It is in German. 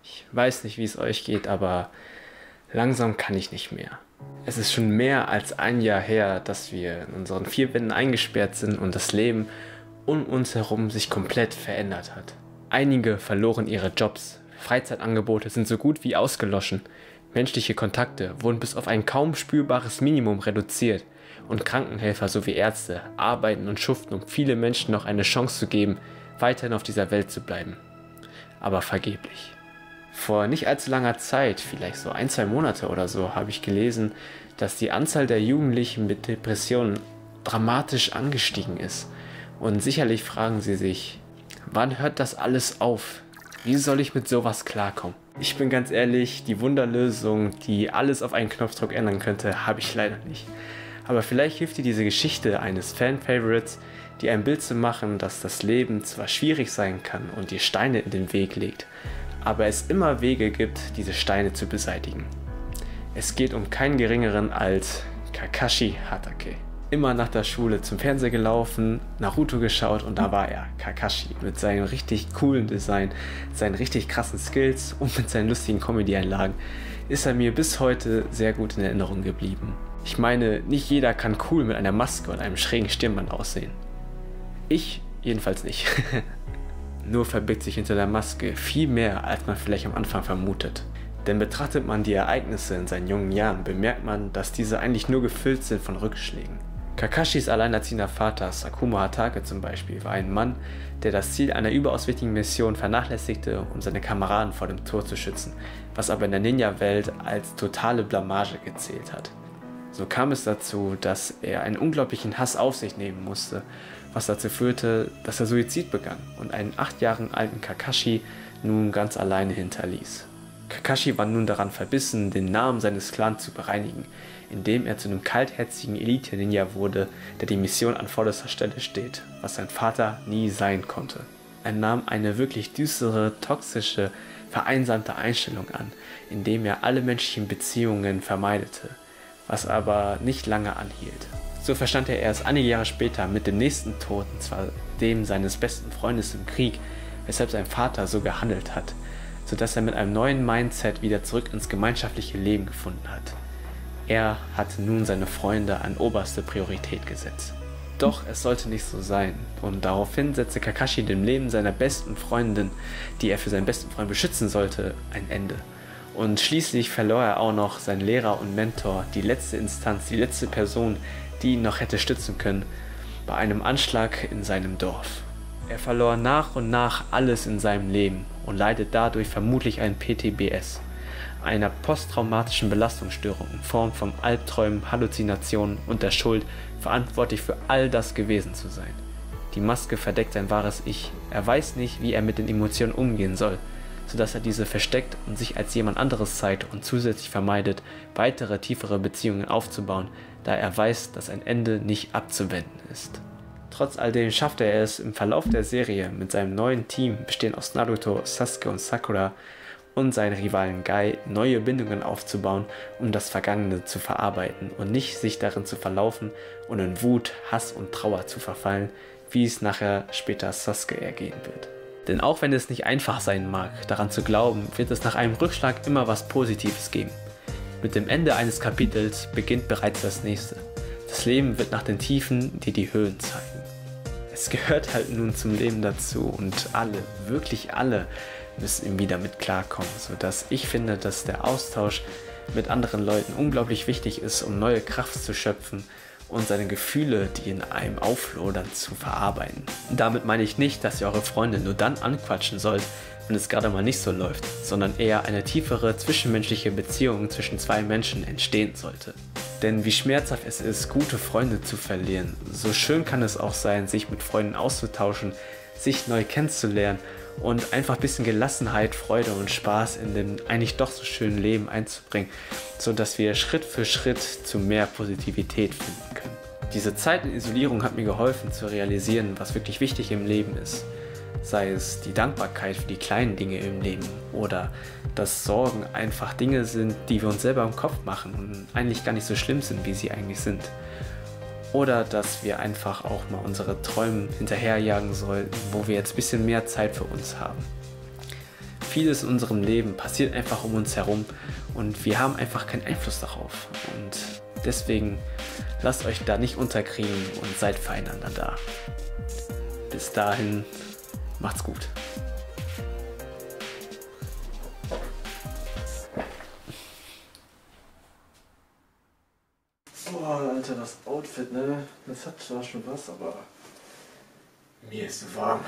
Ich weiß nicht, wie es euch geht, aber langsam kann ich nicht mehr. Es ist schon mehr als ein Jahr her, dass wir in unseren vier Wänden eingesperrt sind und das Leben um uns herum sich komplett verändert hat. Einige verloren ihre Jobs, Freizeitangebote sind so gut wie ausgelöscht, menschliche Kontakte wurden bis auf ein kaum spürbares Minimum reduziert und Krankenhelfer sowie Ärzte arbeiten und schuften, um viele Menschen noch eine Chance zu geben, weiterhin auf dieser Welt zu bleiben. Aber vergeblich. Vor nicht allzu langer Zeit, vielleicht so 1, 2 Monate oder so, habe ich gelesen, dass die Anzahl der Jugendlichen mit Depressionen dramatisch angestiegen ist. Und sicherlich fragen sie sich, wann hört das alles auf? Wie soll ich mit sowas klarkommen? Ich bin ganz ehrlich, die Wunderlösung, die alles auf einen Knopfdruck ändern könnte, habe ich leider nicht. Aber vielleicht hilft dir diese Geschichte eines Fan-Favorites, dir ein Bild zu machen, dass das Leben zwar schwierig sein kann und dir Steine in den Weg legt, aber es immer Wege gibt, diese Steine zu beseitigen. Es geht um keinen geringeren als Kakashi Hatake. Immer nach der Schule zum Fernseher gelaufen, Naruto geschaut und da war er, Kakashi, mit seinem richtig coolen Design, seinen richtig krassen Skills und mit seinen lustigen Comedy-Einlagen ist er mir bis heute sehr gut in Erinnerung geblieben. Ich meine, nicht jeder kann cool mit einer Maske und einem schrägen Stirnband aussehen. Ich jedenfalls nicht. Nur verbirgt sich hinter der Maske viel mehr, als man vielleicht am Anfang vermutet. Denn betrachtet man die Ereignisse in seinen jungen Jahren, bemerkt man, dass diese eigentlich nur gefüllt sind von Rückschlägen. Kakashis alleinerziehender Vater, Sakuma Hatake zum Beispiel, war ein Mann, der das Ziel einer überaus wichtigen Mission vernachlässigte, um seine Kameraden vor dem Tod zu schützen, was aber in der Ninja-Welt als totale Blamage gezählt hat. So kam es dazu, dass er einen unglaublichen Hass auf sich nehmen musste, was dazu führte, dass er Suizid begann und einen 8 Jahre alten Kakashi nun ganz alleine hinterließ. Kakashi war nun daran verbissen, den Namen seines Clans zu bereinigen, indem er zu einem kaltherzigen Elite-Ninja wurde, der die Mission an vorderster Stelle steht, was sein Vater nie sein konnte. Er nahm eine wirklich düstere, toxische, vereinsamte Einstellung an, indem er alle menschlichen Beziehungen vermeidete, was aber nicht lange anhielt. So verstand er erst einige Jahre später mit dem nächsten Tod, und zwar dem seines besten Freundes im Krieg, weshalb sein Vater so gehandelt hat, sodass er mit einem neuen Mindset wieder zurück ins gemeinschaftliche Leben gefunden hat. Er hatte nun seine Freunde an oberste Priorität gesetzt. Doch es sollte nicht so sein und daraufhin setzte Kakashi dem Leben seiner besten Freundin, die er für seinen besten Freund beschützen sollte, ein Ende. Und schließlich verlor er auch noch seinen Lehrer und Mentor, die letzte Instanz, die letzte Person, die ihn noch hätte stützen können, bei einem Anschlag in seinem Dorf. Er verlor nach und nach alles in seinem Leben und leidet dadurch vermutlich an PTBS, einer posttraumatischen Belastungsstörung in Form von Albträumen, Halluzinationen und der Schuld, verantwortlich für all das gewesen zu sein. Die Maske verdeckt sein wahres Ich. Er weiß nicht, wie er mit den Emotionen umgehen soll, sodass er diese versteckt und sich als jemand anderes zeigt und zusätzlich vermeidet, weitere tiefere Beziehungen aufzubauen, da er weiß, dass ein Ende nicht abzuwenden ist. Trotz alledem schaffte er es im Verlauf der Serie mit seinem neuen Team, bestehend aus Naruto, Sasuke und Sakura, und seinen Rivalen Guy, neue Bindungen aufzubauen, um das Vergangene zu verarbeiten und nicht sich darin zu verlaufen und in Wut, Hass und Trauer zu verfallen, wie es nachher später Sasuke ergehen wird. Denn auch wenn es nicht einfach sein mag, daran zu glauben, wird es nach einem Rückschlag immer was Positives geben. Mit dem Ende eines Kapitels beginnt bereits das nächste. Das Leben wird nach den Tiefen dir die Höhen zeigen. Es gehört halt nun zum Leben dazu und alle, wirklich alle, müssen irgendwie damit klarkommen, sodass ich finde, dass der Austausch mit anderen Leuten unglaublich wichtig ist, um neue Kraft zu schöpfen und seine Gefühle, die in einem auflodern, zu verarbeiten. Damit meine ich nicht, dass ihr eure Freunde nur dann anquatschen sollt, wenn es gerade mal nicht so läuft, sondern eher eine tiefere zwischenmenschliche Beziehung zwischen zwei Menschen entstehen sollte. Denn wie schmerzhaft es ist, gute Freunde zu verlieren, so schön kann es auch sein, sich mit Freunden auszutauschen, sich neu kennenzulernen und einfach ein bisschen Gelassenheit, Freude und Spaß in dem eigentlich doch so schönen Leben einzubringen, sodass wir Schritt für Schritt zu mehr Positivität finden können. Diese Zeit in Isolierung hat mir geholfen zu realisieren, was wirklich wichtig im Leben ist. Sei es die Dankbarkeit für die kleinen Dinge im Leben oder dass Sorgen einfach Dinge sind, die wir uns selber im Kopf machen und eigentlich gar nicht so schlimm sind, wie sie eigentlich sind. Oder dass wir einfach auch mal unsere Träume hinterherjagen sollten, wo wir jetzt ein bisschen mehr Zeit für uns haben. vieles in unserem Leben passiert einfach um uns herum und wir haben einfach keinen Einfluss darauf. Und deswegen lasst euch da nicht unterkriegen und seid füreinander da. Bis dahin, macht's gut. Boah, Alter, das Outfit, ne? Das hat zwar schon was, aber mir ist so warm.